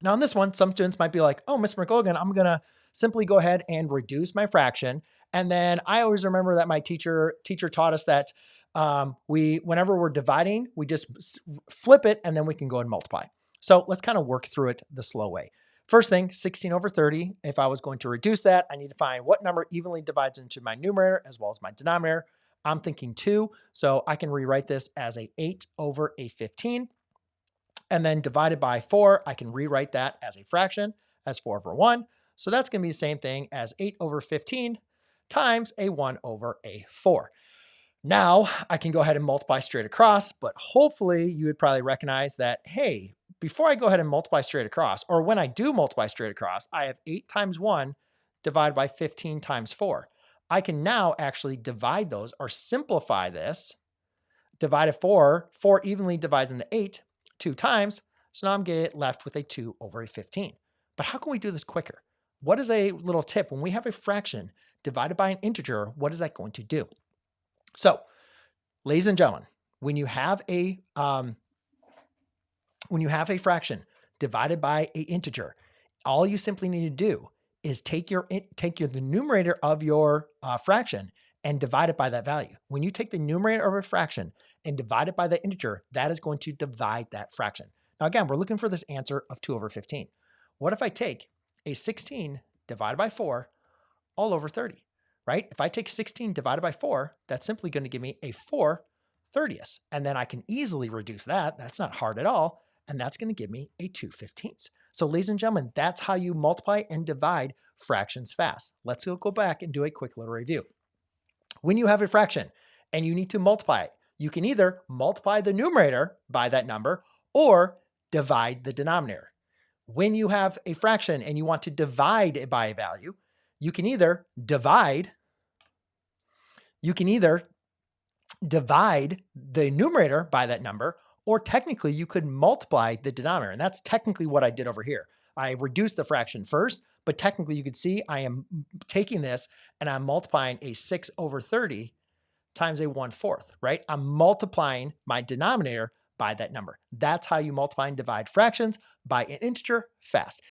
Now on this one, some students might be like, oh, Mr. McLogan, I'm gonna simply go ahead and reduce my fraction. And then I always remember that my teacher taught us that whenever we're dividing, we just flip it and then we can go and multiply. So let's kind of work through it the slow way. First thing, 16 over 30. If I was going to reduce that, I need to find what number evenly divides into my numerator as well as my denominator. I'm thinking 2, so I can rewrite this as a 8 over a 15. And then divided by 4, I can rewrite that as a fraction, as 4 over 1. So that's going to be the same thing as 8 over 15 times a 1 over a 4. Now I can go ahead and multiply straight across, but hopefully you would probably recognize that, hey, before I go ahead and multiply straight across, or when I do multiply straight across, I have 8 times 1 divided by 15 times 4. I can now actually divide those or simplify this. Divided 4 evenly divides into 8 2 times. So now I'm getting left with a 2 over a 15. But how can we do this quicker? What is a little tip? When we have a fraction divided by an integer, what is that going to do? So, ladies and gentlemen, when you have a fraction divided by an integer, all you simply need to do is take the numerator of your fraction and divide it by that value. When you take the numerator of a fraction and divide it by the integer, that is going to divide that fraction. Now again, we're looking for this answer of 2 over 15. What if I take a 16 divided by 4 all over 30, right? If I take 16 divided by 4, that's simply going to give me a 4/30. And then I can easily reduce that. That's not hard at all. And that's going to give me a 2/15. So ladies and gentlemen, that's how you multiply and divide fractions fast. Let's go back and do a quick little review. When you have a fraction and you need to multiply it, you can either multiply the numerator by that number or divide the denominator. When you have a fraction and you want to divide it by a value, you can either divide the numerator by that number, or technically you could multiply the denominator. And that's technically what I did over here. I reduced the fraction first, but technically you could see I am taking this and I'm multiplying a 6 over 30 times a 1/4, right? I'm multiplying my denominator by that number. That's how you multiply and divide fractions by an integer fast.